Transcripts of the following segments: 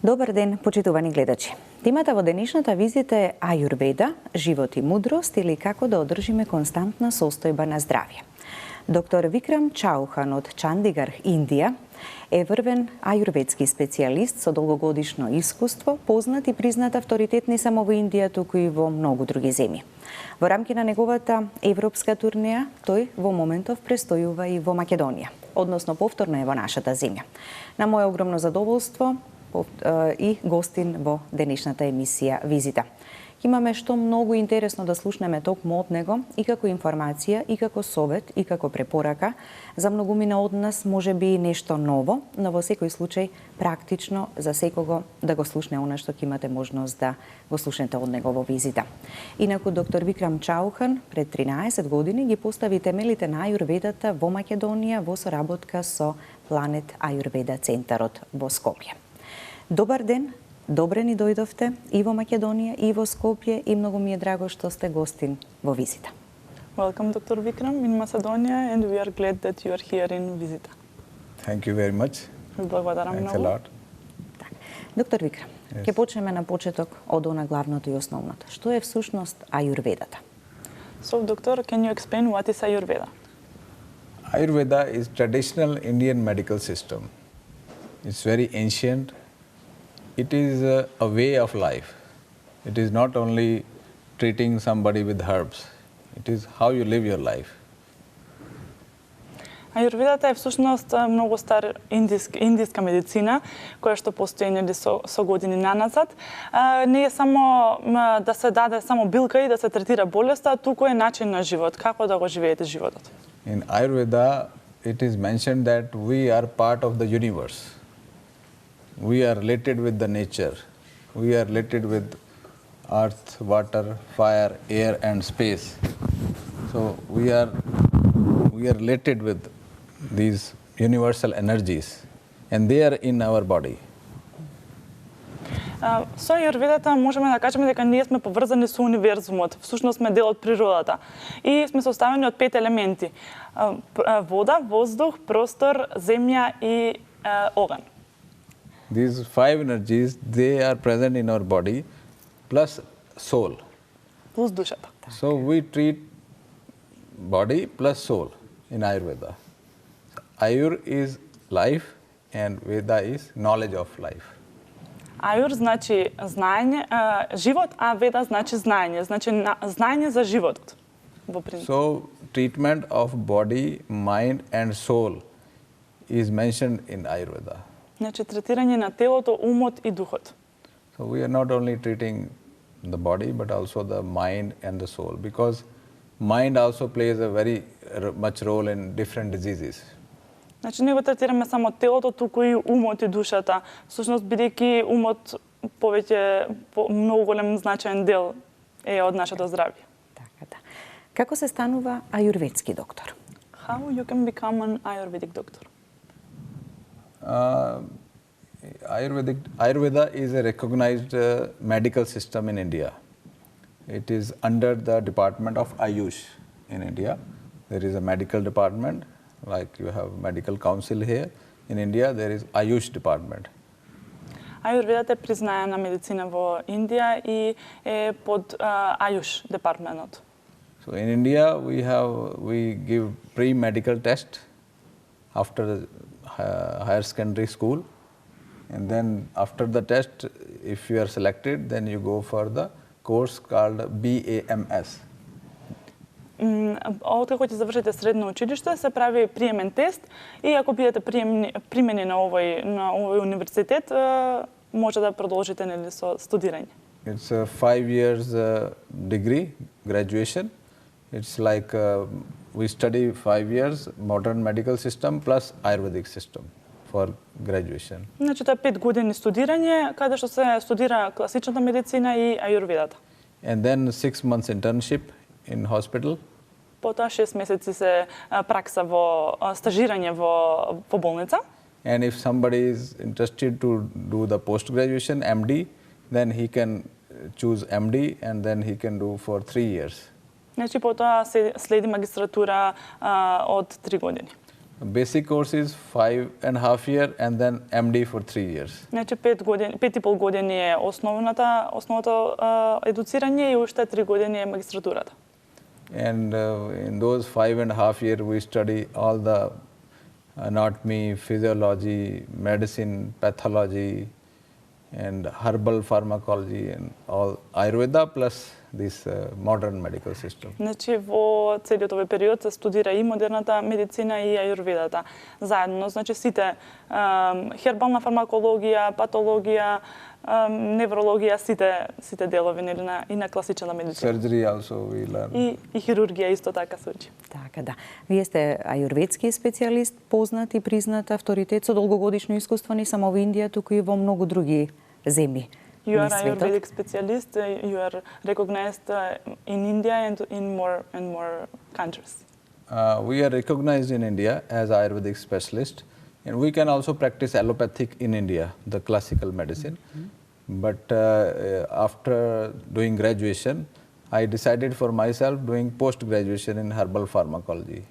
Добар ден, почитувани гледачи. Темата во денешната визита е Ayurveda, живот и мудрост или како да одржиме константна состојба на здравје. Доктор Викрам Чаухан од Чандигарх, Индија, е врвен аюрведски специјалист со долгогодишно искуство, познат и признат авторитет не само во Индија, туку и во многу други земји. Во рамки на неговата европска турнеја, тој во моментов престојува и во Македонија, односно повторно е во нашата земја. На моје огромно задоволство и гостин во денешната емисија Визита. Имаме што многу интересно да слушнеме токму од него и како информација, и како совет, и како препорака. За многумина од нас може би нешто ново, но во секој случај практично за секого да го слушне она што ќе имате можност да го слушнете од него во Визита. Инаку доктор Викрам Чаухан пред 13 години ги постави темелите на Аюрведата во Македонија во соработка со Планет Ayurveda центарот во Скопје. Добар ден, добре ни дојдовте и во Македонија, и во Скопје, и многу ми е драго што сте гостин во Визита. Welcome, Dr. Vikram, in Macedonia, and we are glad that you are here in Vizita. Thank you very much. Благодарам Thanks a многу. lot. Доктор Викрам, ќе почнеме на почеток од она главното и основното. Што е всушност Аюрведата? So, doctor, can you explain what is Ayurveda? Ayurveda is traditional Indian medical system. It's very ancient. It is a way of life. It is not only treating somebody with herbs. It is how you live your life. Аюрведата е всушност многу стар индиска медицина, која што постои нели со години наназад. Не е само да се даде само билка и да се третира болеста, туку е начин на живот, како да го живеете животот. In Ayurveda, it is mentioned that we are part of the universe. We are related with the nature. We are related with earth, water, fire, air and space. So we are related with these universal energies and they are in our body. Со Аюрведата можеме да кажеме дека ние сме поврзани со универзумот, всушност сме дел од природата и сме составени од 5 елементи: вода, воздух, простор, земја и оган. These 5 energies, they are present in our body, plus soul. Плюс душата. So we treat body plus soul in Ayurveda. Ayur is life and Veda is knowledge of life. Аюр значи знаење, живот, а Веда значи знаење, значи знаење за животот. Во принцип. So treatment of body, mind and soul is mentioned in Ayurveda. Значи третирање на телото, умот и духот. So we are not only treating the body but also the mind and the soul, because mind also plays a very much role in different diseases. Значи не го третираме само телото, туку и умот и душата. Всушност бидејќи умот многу голем значаен дел е од нашето здравје. Така да. Како се станува аюрведски доктор? How you can become an Ayurvedic doctor? Ayurveda is a recognized medical system in India. It is under the department of Ayush in India. There is a medical department, like you have medical council here. In India, there is Ayush department. Аюрведата е признаена медицина во Индија и е под Ayush департментот. So in India, we give pre-medical test after the higher secondary school, and then after the test, if you are selected, then you go for the course called BAMS. Откако ќе завршите средно училиште, се прави приемен тест и ако бидете примени на овој универзитет, може да продолжите нели со студирање. It's a 5 years degree, graduation. It's like we study 5 years modern medical system plus Ayurvedic system for graduation. Значи тоа е 5 години студирање, каде што се студира класичната медицина и аюрведата. And then 6 months internship in hospital. Потоа 6 месеци се пракса во стажирање во болница. And if somebody is interested to do the post graduation MD, then he can choose MD and then he can do for 3 years. Значи потоа се следи магистратура од 3 години. Basic course is 5.5 years and then MD for 3 years. Значи 5,5 години е основното едуцирање и уште 3 години е магистратурата. And in those 5.5 years, we study all the anatomy, physiology, medicine, pathology, and herbal pharmacology, and all Ayurveda plus this modern medical system. Значи во целиот овој период се студира и модерната медицина и ајурведата заедно. Значи сите хербална фармакологија, патологија, неврологија, сите делови и на класична медицина. Surgery also we learn. И хирургија исто така се учи. Така да. Вие сте ајурведски специјалист, познат и признат авторитет со долгогодишно искуство не само во Индија, туку и во многу други земји. You are Ayurvedic specialist. You are recognized in India and in more countries. We are recognized in India as Ayurvedic specialist, and we can also practice allopathic in India, the classical medicine. But after doing graduation, I decided for myself doing post-graduation in herbal pharmacology.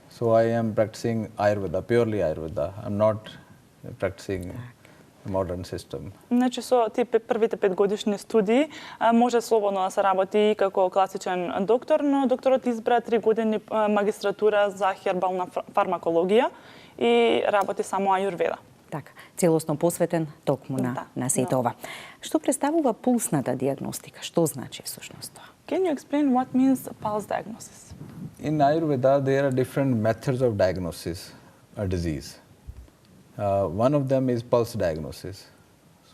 So I am practicing Ayurveda, purely Ayurveda. I'm not practicing modern system. Значи со тие првите 5 годишни студии може слободно да се работи и како класичен доктор, но докторот избра 3 години магистратура за хербална фармакологија и работи само ајурведа. Така, целосно посветен токму на сето ова. Што представува пулсната диагностика? Што значи всушност тоа? Can you explain what means pulse diagnosis? In Ayurveda, there are different methods of diagnosis a disease. One of them is pulse diagnosis.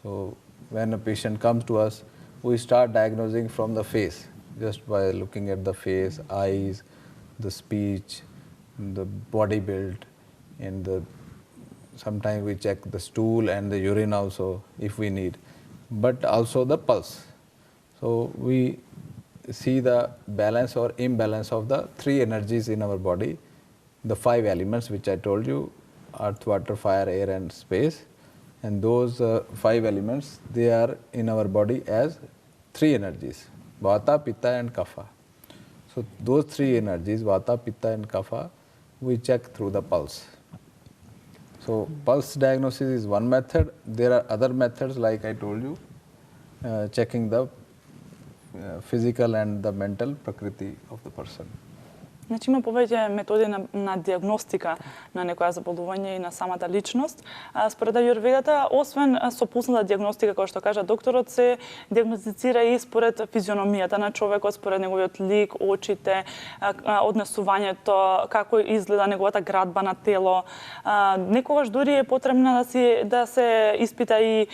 So when a patient comes to us, we start diagnosing from the face, just by looking at the face, eyes, the speech, the body build, and sometimes we check the stool and the urine also if we need, but also the pulse. So we see the balance or imbalance of the 3 energies in our body, the 5 elements which I told you, earth, water, fire, air and space, and those 5 elements, they are in our body as 3 energies, Vata, Pitta and Kapha. So those 3 energies, Vata, Pitta and Kapha, we check through the pulse. So pulse diagnosis is one method. There are other methods like I told you, checking the physical and the mental prakriti of the person. Значи има повеќе методи на диагностика на некоја заболување и на самата личност. Според ајурведата, освен со пулсната диагностика, која што кажа докторот, се диагностицира и според физиономијата на човекот, според неговиот лик, очите, однесувањето, како изгледа неговата градба на тело. Некогаш дури е потребно да се испита и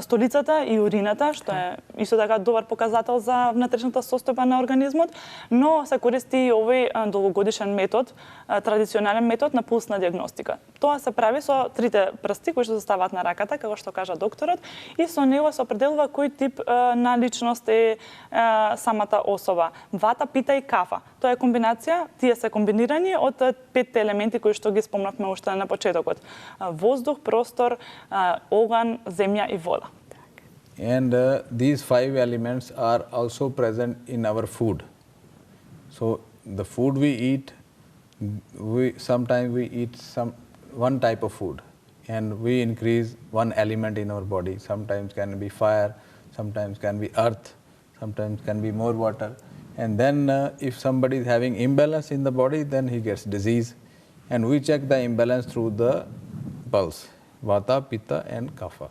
столицата и урината, што е исто така добар показател за внатрешната состојба на организмот, но се користи и овој долгогодишен метод, традиционален метод на пулсна диагностика. Тоа се прави со 3 прсти кои што се ставаат на раката, како што кажа докторот, и со него се определува кој тип на личност е самата особа. Вата, пита и кафа. Тоа е комбинација, тие се комбинирани од 5 елементи кои што ги спомнавме уште на почетокот. Воздух, простор, оган, земја и вода. And these 5 elements are also present in our food. So the food we eat, sometimes we eat one type of food and we increase one element in our body. Sometimes can be fire, sometimes can be earth, sometimes can be more water. And then if somebody is having imbalance in the body, then he gets disease. And we check the imbalance through the pulse, Vata, Pitta and Kapha.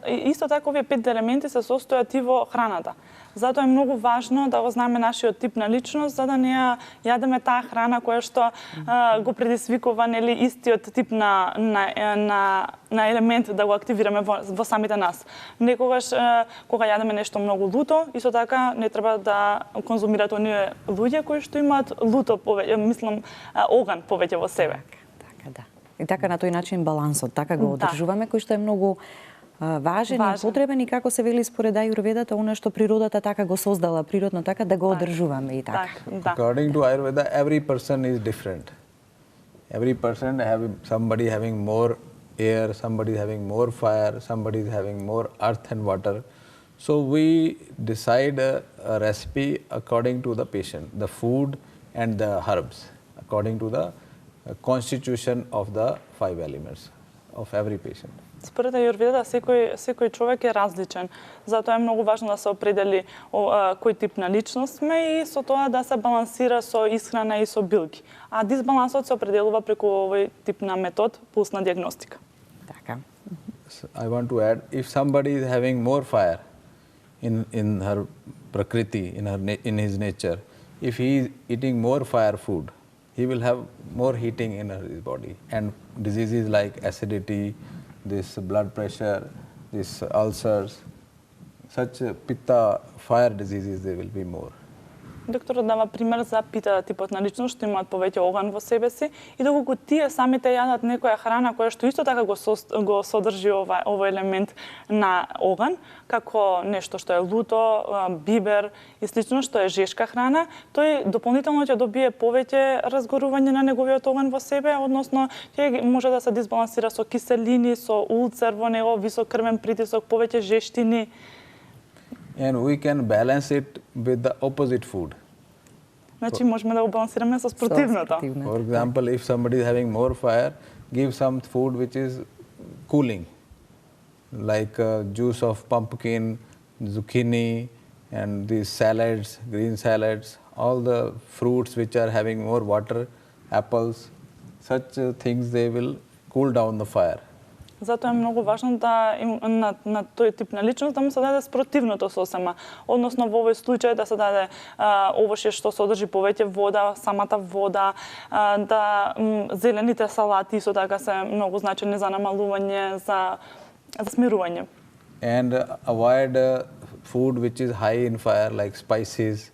Исто така овие 5 елементи се состојат и во храната. Затоа е многу важно да го знаеме нашиот тип на личност, за да не ја јадеме таа храна која што го предизвикува нели истиот тип на елемент да го активираме во самите нас. Некогаш кога јадеме нешто многу луто, исто така не треба да конзумирате оние луѓе кои што имаат луто повеќе, оган повеќе во себе. Така да. И така на тој начин балансот, така го одржуваме, кој што е многу важен и потребен и како се вели според ајурведата, она што природата така го создала природно, така да го одржуваме и така. According to Ayurveda, every person is different. Every person somebody having more air, somebody having more fire, somebody is having more earth and water. So we decide a recipe according to the patient, the food and the herbs. according to the constitution of the 5 elements of every patient. Според Аюрведа, секој човек е различен. Затоа е многу важно да се определи кој тип на личност сме и со тоа да се балансира со исхрана и со билки. А дисбалансот се определува преку овој тип на метод, пулсна диагностика. Така. So I want to add, if somebody is having more fire in her prakriti, in his nature, if he is eating more fire food, he will have more heating in his body, and diseases like acidity, this blood pressure, this ulcers, such pitta, fire diseases, there will be more. Докторот дава пример за пита типот на личност што имаат повеќе оган во себе си и доколку тие самите јадат некоја храна која што исто така го содржи овој елемент на оган, како нешто што е луто, бибер и слично што е жешка храна, тој дополнително ќе добие повеќе разгорување на неговиот оган во себе, односно ќе може да се дисбалансира со киселини, со улцер во него, висок крвен притисок, повеќе жештини. And we can balance it with the opposite food. Значи можеме да го балансираме со спротивното. For example, if somebody is having more fire, give some food which is cooling, like juice of pumpkin, zucchini, and these salads, green salads, all the fruits which are having more water, apples, such things, they will cool down the fire. Затоа е многу важно да на тој тип на личност да му се даде спротивното сосема. Односно во овој случај да се даде овоше што содржи повеќе вода, самата вода, да зелените салати со така се многу значени за намалување, за смирување. And avoid food which is high in fire, like spices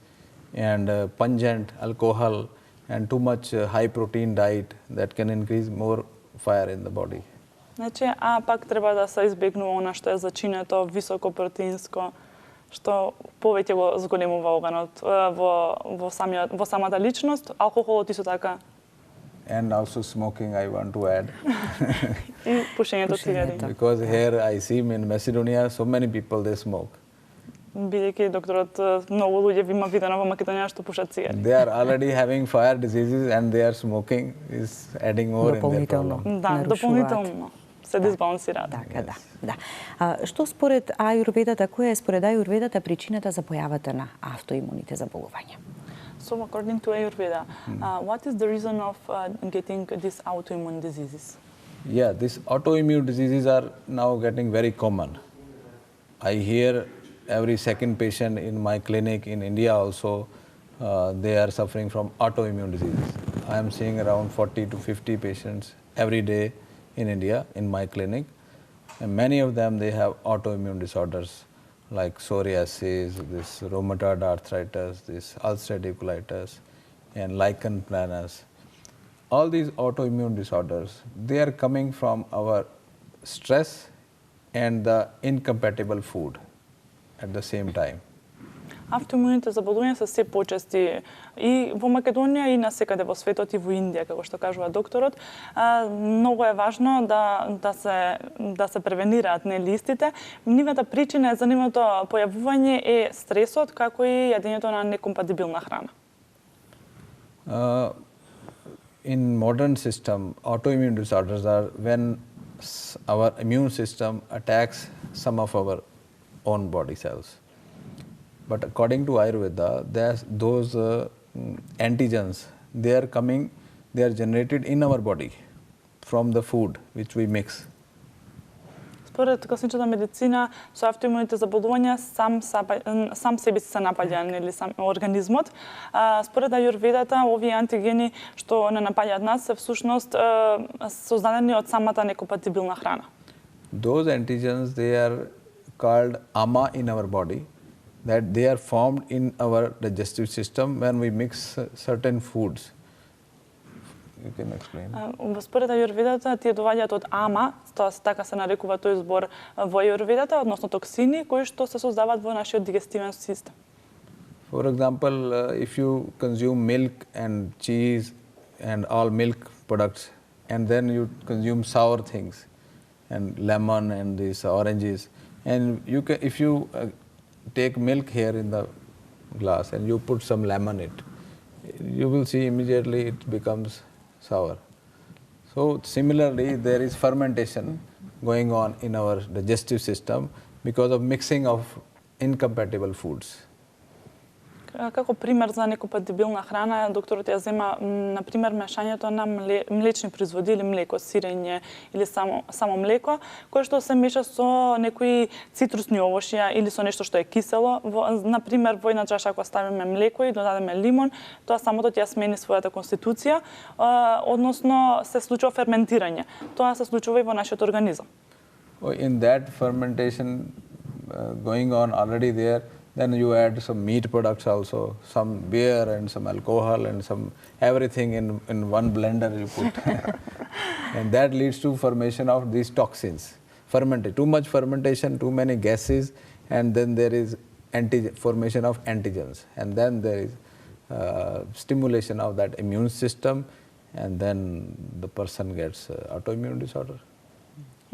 and pungent alcohol and too much high protein diet that can increase more fire in the body. Значи, а пак треба да се избегнува она што е зачинето, високо протеинско, што повеќе го зголемува оганот во самата личност, алкохолот исто така. And also smoking, I want to add. И пушењето цигари. Because here I see in Macedonia so many people they smoke. Бидејќи докторот многу луѓе има видено во Македонија што пушат цигари. They are already having fire diseases and they are smoking is adding more in their problem. Да, дополнително се дисбалансираат. Така, да. Што според Аюрведата, која е според Аюрведата причината за појавата на автоимуните заболувања? So according to Ayurveda, what is the reason of getting these autoimmune diseases? Yeah, these autoimmune diseases are now getting very common. I hear every second patient in my clinic in India also, they are suffering from autoimmune diseases. I am seeing around 40 to 50 patients every day in India in my clinic, and many of them they have autoimmune disorders like psoriasis, this rheumatoid arthritis, this ulcerative colitis, and lichen planus. All these autoimmune disorders, they are coming from our stress and the incompatible food at the same time. Автоимуните заболувања се се почести и во Македонија и насекаде во светот и во Индија, како што кажува докторот. Многу е важно да се превенираат нелистите. Нивната причина за нивното појавување е стресот, како и јадењето на некомпатибилна храна. In modern system, autoimmune disorders are when our immune system attacks some of our own body cells. But according to Ayurveda, those antigens, they are generated in our body from the food which we mix. Според класичната медицина, со автоимуните заболувања сам себе се напаѓа или сам организмот. Според Аюрведата, овие антигени што не напаѓаат нас се всушност создадени од самата некомпатибилна храна. Those antigens, they are called ama in our body, that they are formed in our digestive system when we mix certain foods. You can explain. Според Аюрведата, тие доаѓаат од ама, тоа така се нарекува тој збор во Аюрведата, односно токсини кои што се создаваат во нашиот дигестивен систем. For example, if you consume milk and cheese and all milk products, and then you consume sour things and lemon and these oranges, and if you take milk here in the glass and you put some lemon in it, you will see immediately it becomes sour. So similarly, there is fermentation going on in our digestive system because of mixing of incompatible foods. Како пример за некомпатибилна храна, докторот ја зема, например, мешањето на млечни производи или млеко, сирење или само млеко, кое што се меша со некои цитрусни овошја или со нешто што е кисело. Например, во една чаша ако ставиме млеко и додадеме лимон, тоа самото ќе смени својата конституција, односно се случува ферментирање. Тоа се случува и во нашиот организам. In that fermentation going on already there, then you add some meat products also, some beer and some alcohol and some everything in one blender you put. And that leads to formation of these toxins. Too much fermentation, too many gases, and then there is formation of antigens. And then there is stimulation of that immune system, and then the person gets autoimmune disorder.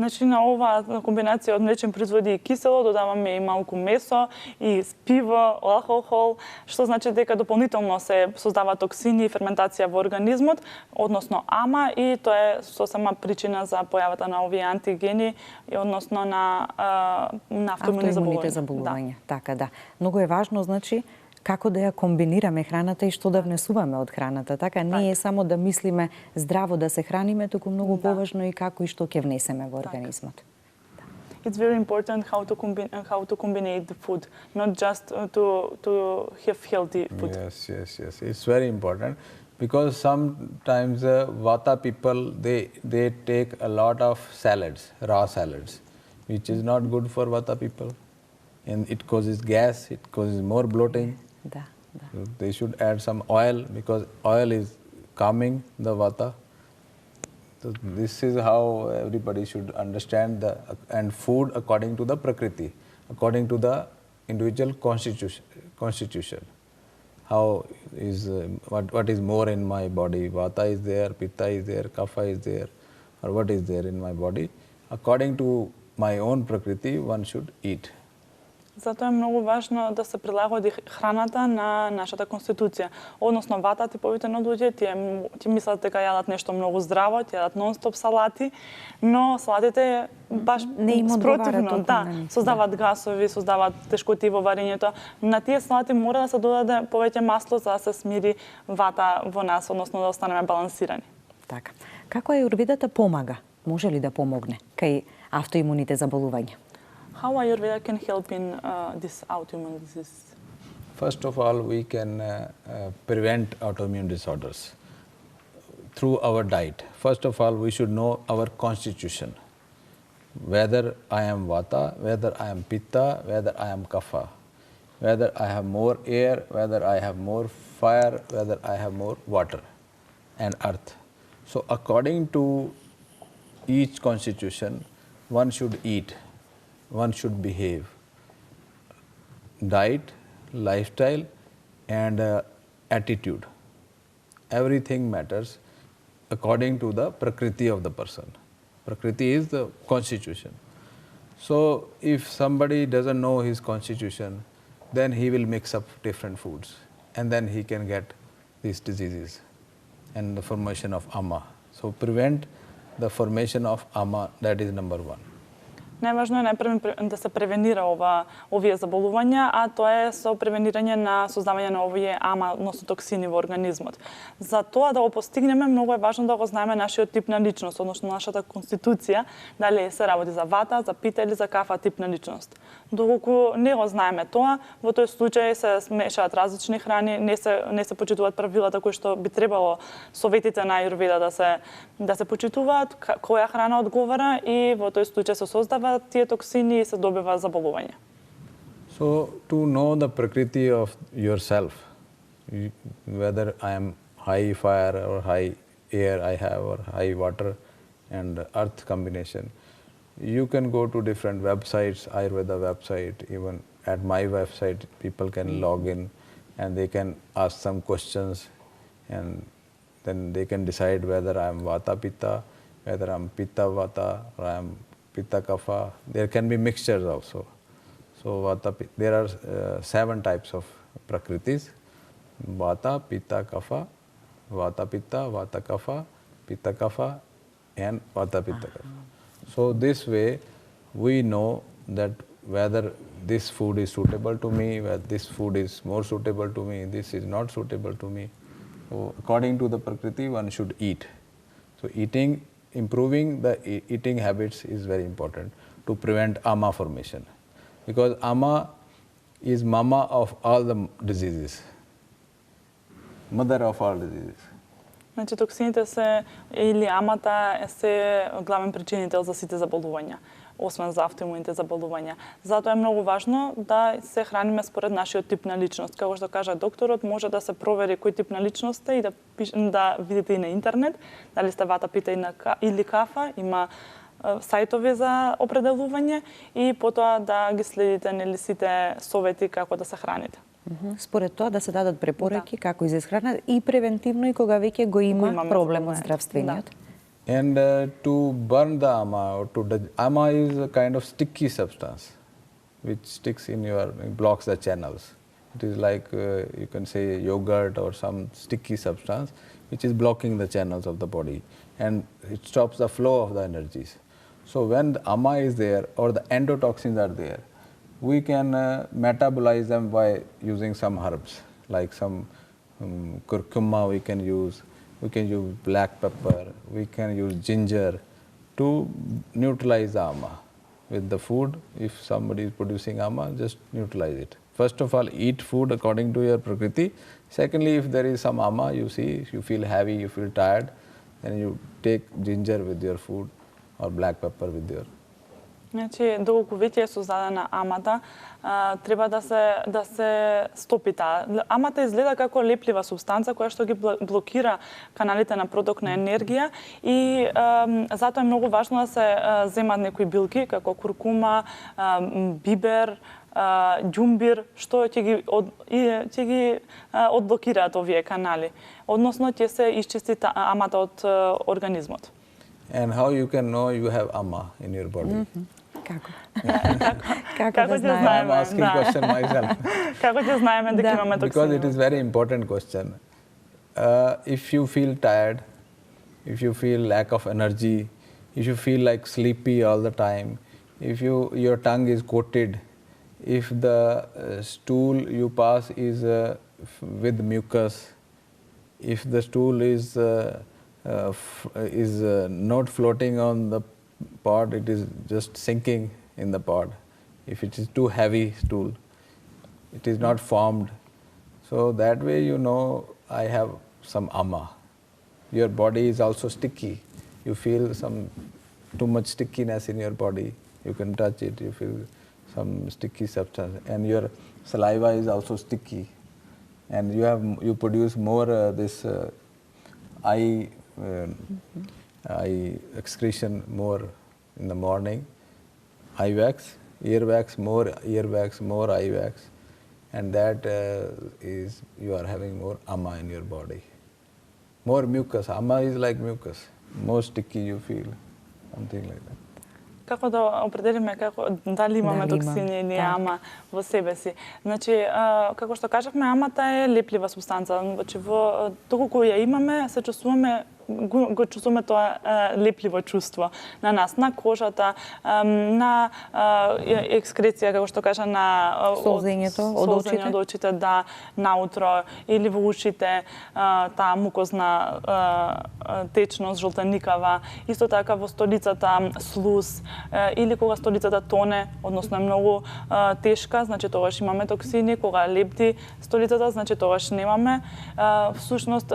Значи, на оваа комбинација од млечни производи и кисело додаваме и малку месо, и пиво, алкохол, што значи дека дополнително се создава токсини и ферментација во организмот, односно ама, и тоа е сосема причина за појавата на овие антигени, и односно на автоимуните заболувања. Така, да. Многу е важно, значи, како да ја комбинираме храната и што да внесуваме од храната. Така, не е само да мислиме здраво да се храниме, туку многу поважно и како и што ќе внесеме во организмот. It's very important how to combine the food, not just to have healthy food. Yes. It's very important because sometimes Vata people they take a lot of salads, raw salads, which is not good for Vata people, and it causes gas, it causes more bloating. Да. So they should add some oil because oil is calming the Vata. So this is how everybody should understand and food according to the Prakriti, according to the individual constitution. How is what is more in my body? Vata is there, Pitta is there, Kapha is there, or what is there in my body? According to my own Prakriti, one should eat. Затоа е многу важно да се прилагоди храната на нашата конституција. Односно, вата типовите на луѓе ти мислат дека јадат нешто многу здраво, ти јадат нон-стоп салати, но салатите баш спротивно, создаваат гасови, создаваат тешкоти во варењето. На тие салати мора да се додаде повеќе масло за да се смири вата во нас, односно да останеме балансирани. Така. Како Ајурведата помага? Може ли да помогне кај автоимуните заболувања? How Ayurveda can help in this autoimmune disease? First of all, we can prevent autoimmune disorders through our diet. First of all, we should know our constitution, whether I am Vata, whether I am Pitta, whether I am Kapha, whether I have more air, whether I have more fire, whether I have more water and earth. So according to each constitution, one should eat. One should behave. Diet, lifestyle, and attitude. Everything matters according to the Prakriti of the person. Prakriti is the constitution. So if somebody doesn't know his constitution, then he will mix up different foods, and then he can get these diseases and the formation of ama. So prevent the formation of ama, that is number one. Најважно е најпрво да се превенира овие заболувања, а тоа е со превенирање на создавање на овие ама, односно токсини во организмот. За тоа да го постигнеме, многу е важно да го знаеме нашиот тип на личност, односно нашата конституција, дали се работи за вата, за пита или за кафа тип на личност. Доколку не го знаеме тоа, во тој случај се смешаат различни храни, не се почитуваат правилата кои што би требало советите на Ајурведа да се почитуваат, која храна одговара, и во тој случај се создава тие токсини и се добива заболување. So to know the Prakriti of yourself, whether I am high fire or high air I have or high water and earth combination, you can go to different websites, Ayurveda website, even at my website people can log in and they can ask some questions, and then they can decide whether I am Vata Pitta, whether I am Pitta Vata, or I am Pitta Kapha. There can be mixtures also. So Vata, there are 7 types of Prakritis. Vata, Pitta, Kapha, Vata, Pitta, Vata, Kapha, Pitta, Kapha, and Vata, Pitta, Kapha. So this way, we know that whether this food is suitable to me, whether this food is more suitable to me, this is not suitable to me. So according to the Prakriti, one should eat. So improving the eating habits is very important to prevent ama formation. Because ama is mama of all the diseases, mother of all diseases. Значи токсините се или амата се главен причинител за сите заболувања, освен за автоимуните заболувања. Затоа е многу важно да се храниме според нашиот тип на личност. Како што кажа докторот, може да се провери кој тип на личност е и да видите и на интернет дали сте вата, пита или кафа, има сајтови за определување и потоа да ги следите нели сите совети како да се храните. Според тоа да се дадат препораки како и за исхрана и превентивно и кога веќе го има проблем од здравствениот. And to burn the ama, ama is a kind of sticky substance which sticks in blocks the channels. It is like you can say yogurt or some sticky substance which is blocking the channels of the body, and it stops the flow of the energies. So when the ama is there or the endotoxins are there, we can metabolize them by using some herbs, like some curcuma we can use black pepper, we can use ginger to neutralize the ama. With the food, if somebody is producing ama, just neutralize it. First of all, eat food according to your prakriti. Secondly, if there is some ama, you feel heavy, you feel tired, then you take ginger with your food or black pepper with your. Значи, доколку веќе е создадена амата, треба да се стопи таа. Амата изгледа како леплива субстанца која што ги блокира каналите на проток на енергија и затоа е многу важно да се земат некои билки како куркума, бибер, ѓумбир, што ќе ги одблокираат овие канали. Односно ќе се исчисти амата од организмот. And how you can know you have ama in your body? Како да знаеме? I'm asking question myself. Како ќе знаеме дека имаме токсини? Because it is very important question. If you feel tired, if you feel lack of energy, if you feel like sleepy all the time, if your tongue is coated, if the stool you pass is with mucus, if the stool is not floating on the pot, it is just sinking in the pot. If it is too heavy stool, it is not formed. So that way you know I have some ama. Your body is also sticky. You feel some too much stickiness in your body. You can touch it, you feel some sticky substance. And your saliva is also sticky. And you produce more this eye excretion more in the morning, eye wax, ear wax, more eye wax, and that is you are having more ama in your body. More mucus. Ama is like mucus. More sticky you feel, something like that. Како да определиме дали имаме токсини или ама во себе си. Значи, како што кажавме, амата е леплива субстанца. Значи, доколку ја имаме, се чувствуваме го чувствуваме тоа лепливо чувство на нас, на кожата, на екскреција, како што кажа, на солзењето од очите, да, наутро, или во ушите, таа мукозна течност, жолтеникава, исто така во столицата слуз, или кога столицата тоне, односно е многу тешка, значи тогаш имаме токсини, кога лепти столицата, значи тогаш немаме. Всушност,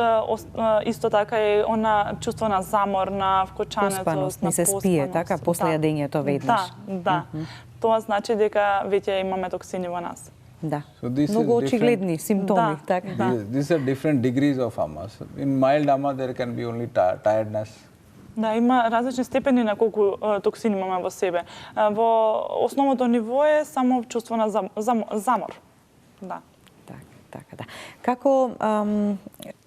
исто така е на чувство на замор, на вкочанецост, поспаност, не се спие, така, после јадењето веднаш. Да. Тоа значи дека веќе имаме токсини во нас. Да. Многу очигледни симптоми, така. These are different degrees of ama. In mild ama there can be only tiredness. Да, има различни степени на колку токсини имаме во себе. Во основното ниво е само чувство на замор. Да. Така, да. Како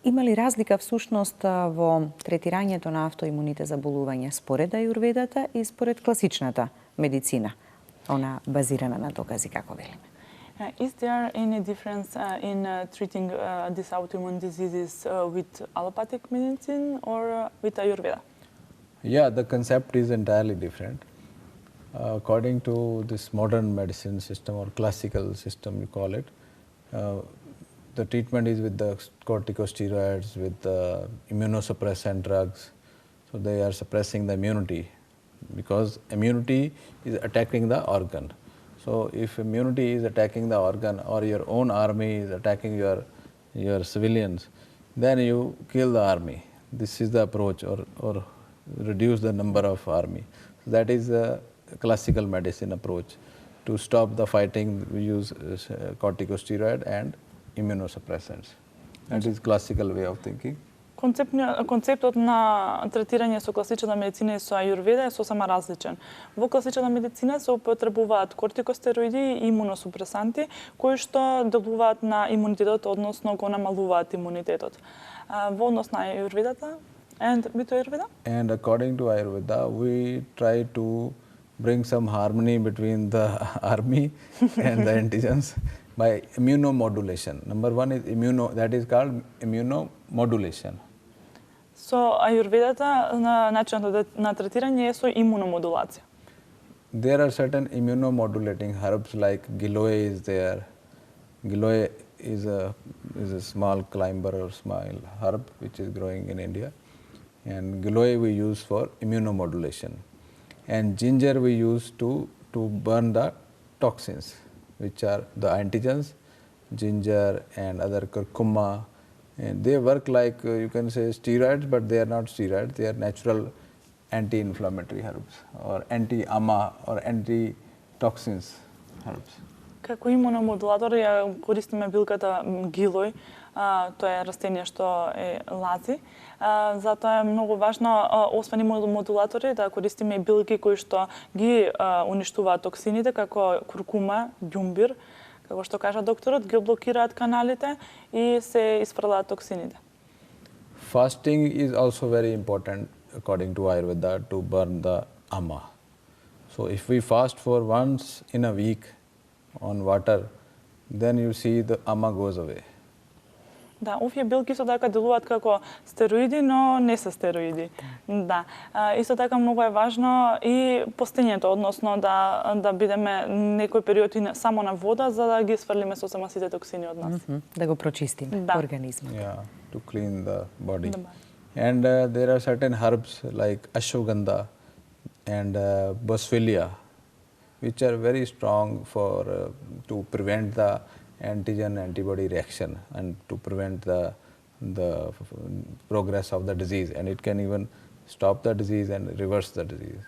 има ли разлика всушност во третирањето на автоимуните заболувања според ајурведата и според класичната медицина, она базирана на докази, како велиме? Is there any difference in treating these autoimmune diseases with allopathic medicine or with Ayurveda? Yeah, the concept is entirely different. According to this modern medicine system or classical system, you call it, the treatment is with the corticosteroids, with the immunosuppressant drugs. So they are suppressing the immunity because immunity is attacking the organ. So if immunity is attacking the organ or your own army is attacking your civilians, then you kill the army. This is the approach, or reduce the number of army. So that is the classical medicine approach. To stop the fighting, we use corticosteroid and immunosuppressants. That is classical way of thinking. Концептот на третирање со класична медицина и со Ayurveda е сосема различен. Во класична медицина се употребуваат кортикостероиди и имуносупресанти кои што делуваат на имунитетот, односно го намалуваат имунитетот. Во однос на Ayurvedата and with Ayurveda? And according to Ayurveda, we try to bring some harmony between the army and the antigens by immunomodulation. Number one is that is called immunomodulation. Со Ayurvedата начинот на третирање е со имуномодулација. There are certain immunomodulating herbs like giloy is there. Giloy is a small climber or small herb which is growing in India. And giloy we use for immunomodulation. And ginger we use to burn the toxins, which are the antigens, ginger and other curcuma. And they work like, you can say, steroids, but they are not steroids. They are natural anti-inflammatory herbs or anti-ama or anti-toxins herbs. Како имуномодулатор ја користиме билката гилој, тоа е растение што е лази. Затоа е многу важно, освен имуномодулатори, да користиме и билки кои што ги уништуваат токсините, како куркума, ѓумбир, како што кажа докторот, ги блокираат каналите и се испрлаат токсините. Fasting is also very important according to Ayurveda to burn the ama. So if we fast for once in a week on water, then you see the ama goes away. Да, овие билки исто така делуваат како стероиди, но не се стероиди. Да. Исто така многу е важно и постењето, односно да бидеме некој период и само на вода за да ги сврлиме сосема сите токсини од нас. Да го прочистиме организмот. Yeah, to clean the body. And there are certain herbs like ashwagandha and boswellia, which are very strong for to prevent the antigen-antibody reaction and to prevent the progress of the disease, and it can even stop the disease and reverse the disease.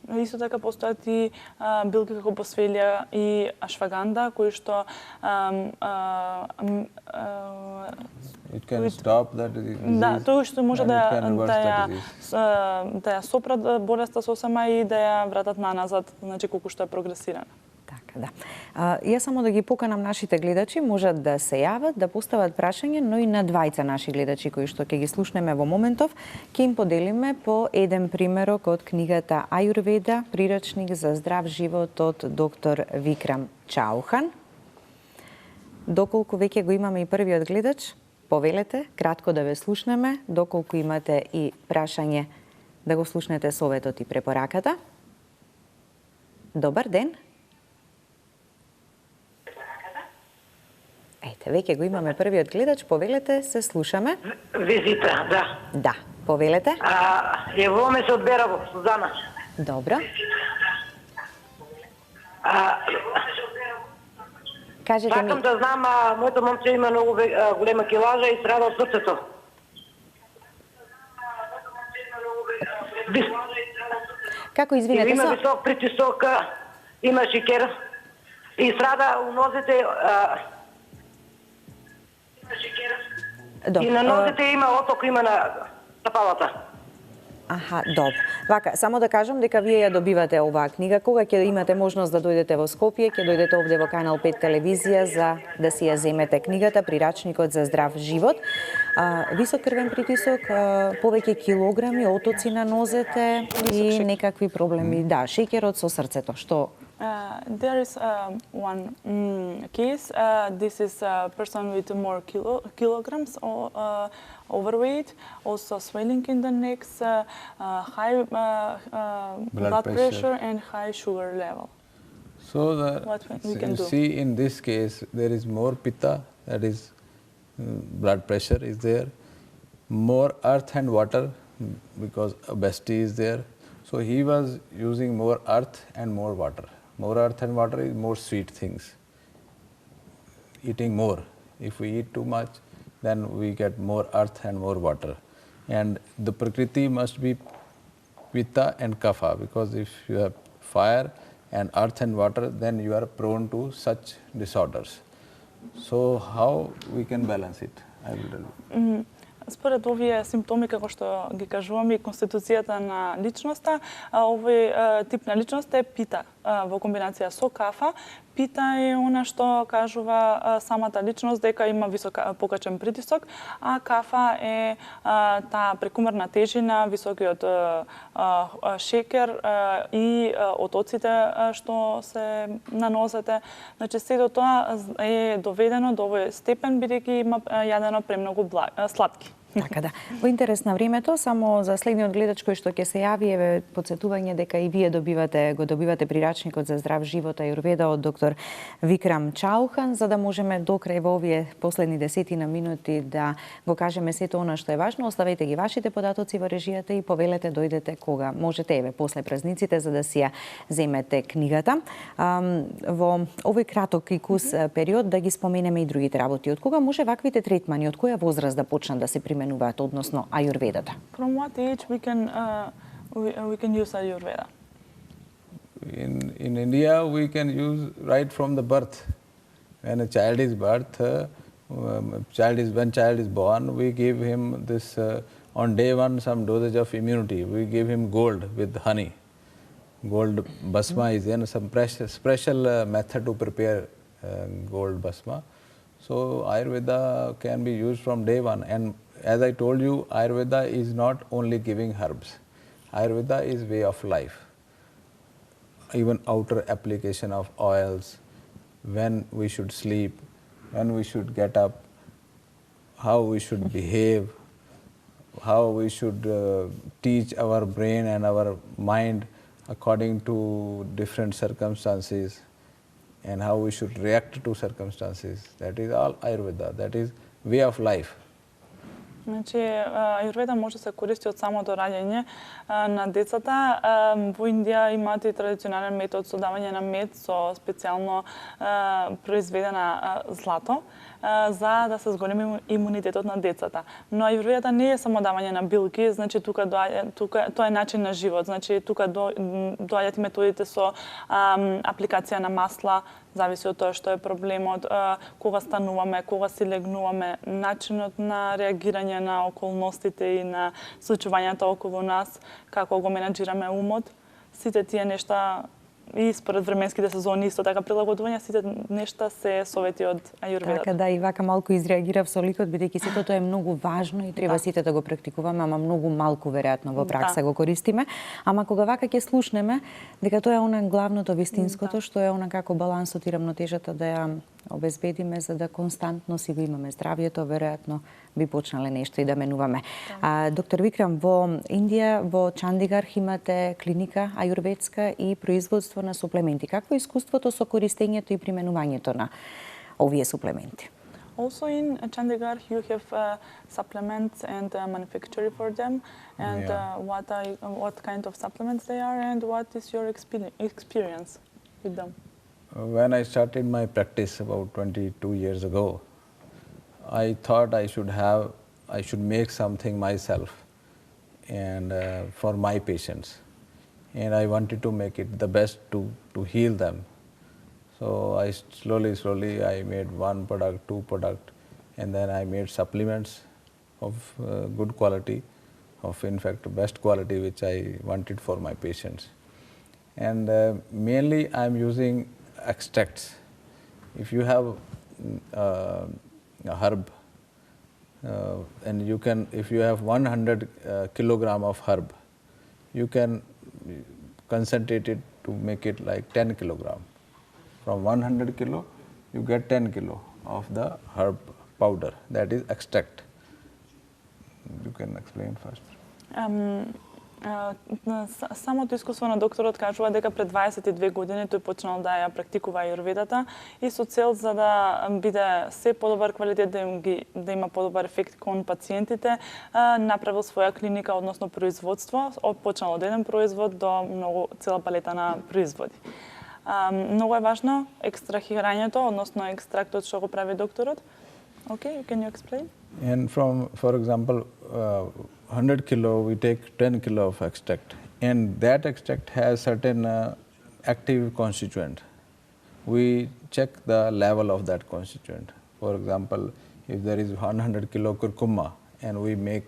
Исто така постојат и билки како босвелија и ашваганда, кои што it can stop the disease. Да, тоа што може да ја сопрат болеста сосема и да ја вратат наназад, значи колку што е прогресирана. Така, да. Јас само да ги поканам нашите гледачи, можат да се јават, да постават прашање, но и на двајца наши гледачи кои што ќе ги слушнеме во моментов, ќе им поделиме по еден примерок од книгата Ayurveda, прирачник за здрав живот од доктор Викрам Чаухан. Доколку веќе го имаме и првиот гледач, повелете, кратко да ве слушнеме, доколку имате и прашање, да го слушнете советот и препораката. Добар ден. Ете, веќе го имаме првиот гледач, повелете, се слушаме. Визита, да. Да, повелете. Јавуваме се од Бераво, Сузана. Добро. Кажете ми. Сакам да знам, моето момче има многу голема килажа и страда од срцето. Како извинете се? Има висок притисок, има шекер и страда у нозите. И на нозите има оток, има на стапалата. Аха, добро. Вака, само да кажам дека вие ја добивате оваа книга. Кога ќе имате можност да дојдете во Скопје, ќе дојдете овде во Канал 5 телевизија за да си ја земете книгата Прирачникот за здрав живот. Висок крвен притисок, повеќе килограми, отоци на нозете и некакви проблеми. Да, шеќерот со срцето, што There is one case. This is a person with more kilograms or overweight, also swelling in the necks, high blood pressure and high sugar level. So What we can do? see in this case there is more pitta, that is blood pressure is there, more earth and water because obesity is there. So he was using more earth and more water. More earth and water is more sweet things. Eating more. If we eat too much, then we get more earth and more water. And the prakriti must be pitta and kapha, because if you have fire and earth and water, then you are prone to such disorders. So how we can balance it? I will tell you. Според овие симптоми, како што ги кажуваме, и конституцијата на личноста, овој тип на личност е пита во комбинација со кафа. Пита е она што кажува самата личност дека има висок покачен притисок, а кафа е таа прекумерна тежина, високиот шекер и отоците што се на нозете. Значи сето тоа е доведено до овој степен бидејќи има јадено премногу сладки. Така да. Во интерес на времето, само за следниот гледач кој што ќе се јави, е подсетување дека и вие го добивате прирачникот за здрав живот Ayurveda од доктор Викрам Чаухан, за да можеме до крај во овие последни 10 минути да го кажеме сето она што е важно. Оставете ги вашите податоци во режијата и повелете дојдете кога можете, еве после празниците, за да си ја земете книгата. Во овој краток и кус период да ги споменеме и другите работи. Од кога може ваквите третмани, од која возраст да почнат да се применуваат, односно Ayurvedата? From what age we can use Ayurveda? In India, we can use right from the birth. When a child is when child is born, we give him this on day one some dosage of immunity. We give him gold with honey. Gold basma is some special method to prepare gold basma. So Ayurveda can be used from day one. And as I told you, Ayurveda is not only giving herbs. Ayurveda is way of life. Even outer application of oils, when we should sleep, when we should get up, how we should behave, how we should teach our brain and our mind according to different circumstances, and how we should react to circumstances. That is all Ayurveda. That is way of life. Значи, Ayurveda може да се користи од самото раѓање на децата. Во Индија имаат и традиционален метод со давање на мед со специјално произведена злато за да се зголеми имунитетот на децата. Но Ayurveda не е само давање на билки, значи тука тоа е начин на живот. Значи тука доаѓаат и методите со апликација на масла, зависи од тоа што е проблемот, кога стануваме, кога си легнуваме, начинот на реагирање на околностите и на случувањата околу нас, како го менаџираме умот. Сите тие нешта и според временските сезони исто така прилагодување, сите нешта се совети од Ayurveda. Така да, и вака малку изреагирав со ликот, бидејќи сето тоа е многу важно и треба сите да го практикуваме, ама многу малку веројатно во пракса го користиме. Ама кога вака ќе слушнеме дека тоа е она главното вистинското, што е она како балансот и рамнотежата да ја обезбедиме за да константно си го имаме здравјето, веројатно би почнале нешто и да менуваме. Доктор Викрам, во Индија, во Чандигарх имате клиника ајурведска и производство на суплементи. Какво е искуството со користењето и применувањето на овие суплементи? Also in Chandigarh, you have supplements and manufacture for them, and what kind of supplements they are, and what is your experience with them? When I started my practice about 22 years ago, I thought I should make something myself and for my patients, and I wanted to make it the best to heal them. So I slowly I made one product, two product, and then I made supplements of good quality, of in fact best quality which I wanted for my patients. And mainly I am using extracts. If you have a herb, and you can, if you have 100 kilogram of herb, you can concentrate it to make it like 10 kilogram. From 100 kilo, you get 10 kilo of the herb powder, that is extract. You can explain first. Самото искуство на докторот кажува дека пред 22 години тој почнал да ја практикува ајурведата и со цел за да биде се подобар квалитет, да има подобар ефект кон пациентите, направил своја клиника, односно производство, почнал од еден производ до многу цела палета на производи. Многу е важно екстрахирањето, односно екстрактот што го прави докторот. Okay, can you explain? And from, for example, 100 kilo, we take 10 kilo of extract, and that extract has certain active constituent. We check the level of that constituent. For example, if there is 100 kilo curcuma, and we make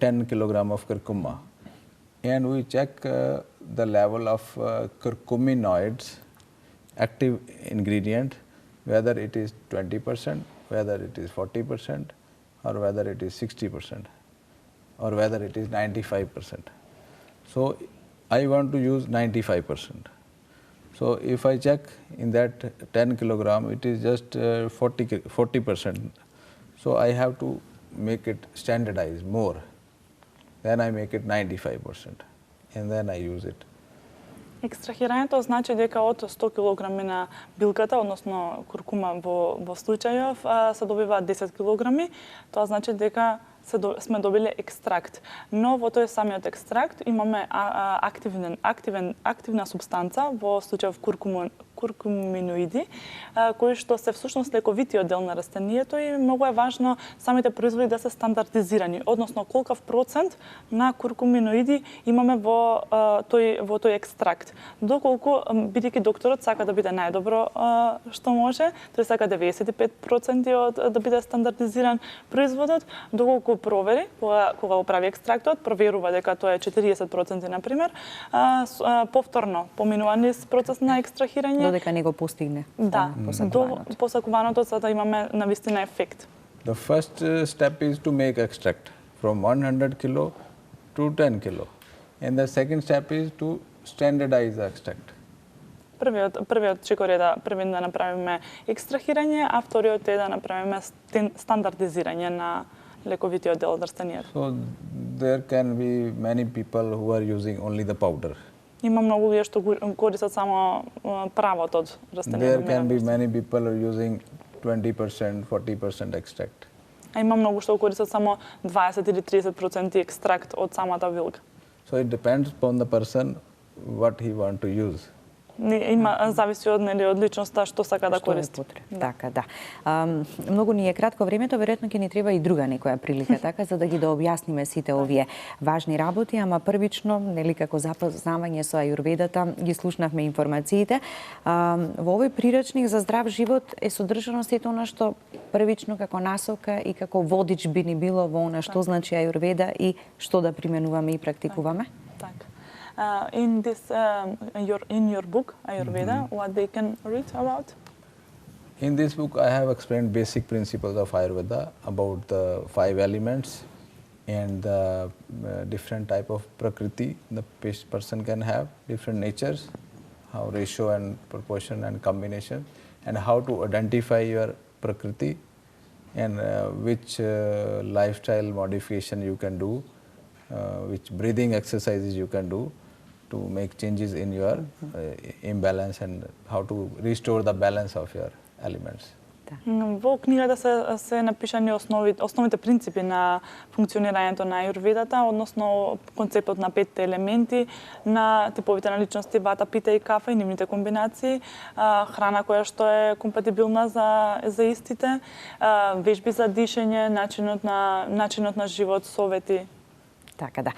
10 kilogram of curcuma, and we check the level of curcuminoids, active ingredient, whether it is 20%, whether it is 40%, or whether it is 60%, or whether it is 95%. So I want to use 95%. So if I check in that 10 kilogram, it is just 40%. So I have to make it standardized more. Then I make it 95%, and then I use it. Екстрахирањето значи дека од 100 килограми на билката, односно куркума во случајов, се добива 10 килограми. Тоа значи дека сме добили екстракт. Но во тој самиот екстракт имаме активна субстанца, во случајов куркуминоиди, кои што се всушност лековитиот дел на растението, и многу е важно самите производи да се стандардизирани, односно колкав процент на куркуминоиди имаме во тој екстракт. Доколку, бидејќи докторот сака да биде најдобро што може, тој сака 95% да биде стандардизиран производот, доколку провери, кога го прави екстрактот, проверува дека тоа е 40% на пример, повторно поминува низ процес на екстрахирање, додека не го постигне. Да, до посакуваното, за да имаме навистина ефект. The first step is to make extract from 100 kilo to 10 kilo, and the second step is to standardize the extract. Првиот чекор е да направиме екстрахирање, а вториот е да направиме стандардизирање на лековитиот дел од растението. So there can be many people who are using only the powder. Има многу луѓе што користат само правот од растението. There can be many people who are using 20%, 40% extract. А има многу што користат само 20 или 30% екстракт од самата билка. So it depends upon the person what he want to use. Има зависи од личноста што сака да користи. Така, да. Многу ни е кратко времето, веројатно ќе ни треба и друга некоја прилика, така, за да ги дообјасниме сите овие важни работи, ама првично, нели, како запознавање со ајурведата, ги слушнавме информациите. Во овој приречник за здрав живот е содржано сето она што првично како насока и како водич би ни било во она што значи ајурведа и што да применуваме и практикуваме. Така. In your book, Ayurveda, what they can read about? In this book, I have explained basic principles of Ayurveda about the 5 elements and the different type of prakriti the person can have, different natures, how ratio and proportion and combination, and how to identify your prakriti, and which lifestyle modification you can do, which breathing exercises you can do to make changes in your imbalance, and how to restore the balance of your elements. Во книгата се напишани основните принципи на функционирањето на ајурведата, односно концептот на 5 елементи, на типовите на личности вата, пита и кафа и нивните комбинации, храна која што е компатибилна за истите, вежби за дишење, начинот на живот, совети. Така, да.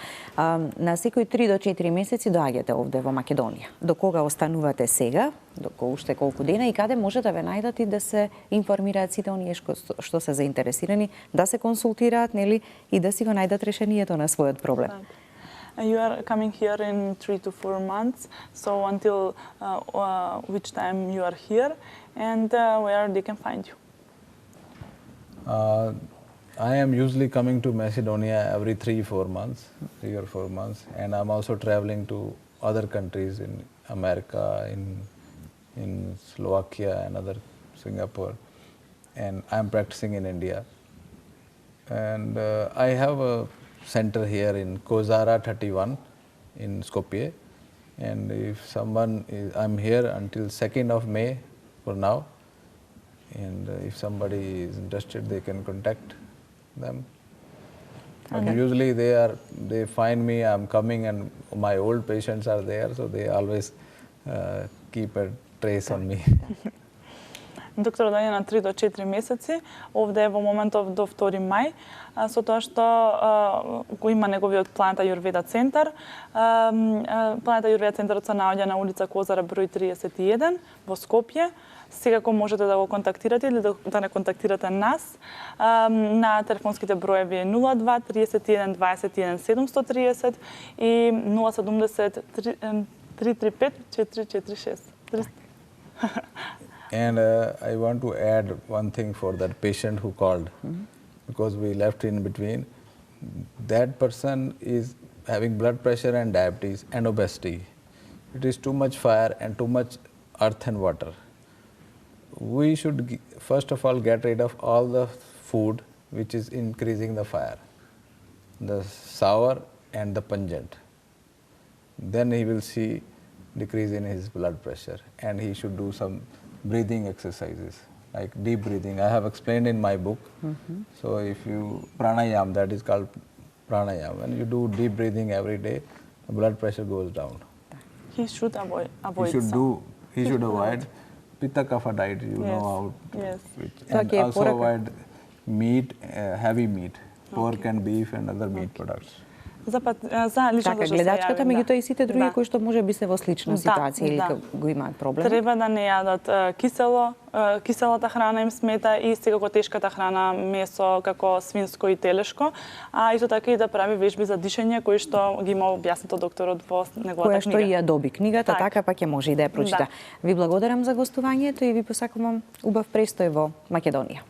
На секои 3 до 4 месеци доаѓате овде во Македонија. До кога останувате сега, до уште колку дена, и каде може да ве најдат и да се информираат сите оние што се заинтересирани, да се консултираат, нели, и да си го најдат решението на својот проблем. You are coming here in 3 to 4 months, so until which time you are here, and where they can find you? I am usually coming to Macedonia every 3 or 4 months, and I'm also traveling to other countries in America, in Slovakia and other Singapore, and I'm practicing in India. And I have a center here in Kozara 31 in Skopje. And if someone is, I'm here until 2nd of May for now. And if somebody is interested, they can contact them. And usually they find me, I'm coming, and my old patients are there, so they always keep a trace on me. Доктор доаѓа на 3 до 4 месеци, овде е во моментов до 2 мај, со тоа што го има неговиот Планета Ayurveda центар. Планета Ayurveda центарот се наоѓа на улица Козара број 31 во Скопје. Секако можете да го контактирате или да не контактирате нас на телефонските броеви 02 31 21 730 и 070 335 446. And I want to add one thing for that patient who called, because we left in between. That person is having blood pressure and diabetes and obesity. It is too much fire and too much earth and water. We should first of all get rid of all the food which is increasing the fire, the sour and the pungent. Then he will see decrease in his blood pressure, and he should do some breathing exercises like deep breathing. I have explained in my book. So if you pranayam, that is called pranayam, when you do deep breathing every day, the blood pressure goes down. He should avoid. He should avoid pitta kapha diet. You know how. Yes. And also avoid meat, heavy meat, pork and beef and other meat products. Така, гледачката, меѓутоа и сите други кои што може би се во слична ситуација или го имаат проблем. Треба да не јадат киселата храна им смета и секако тешката храна, месо како свинско и телешко, а исто така и да прави вежби за дишење кои што ги има објаснато докторот во неговата книга. Која што и ја доби книгата, така пак ја може и да ја прочита. Ви благодарам за гостувањето и ви посакувам убав престој во Македонија.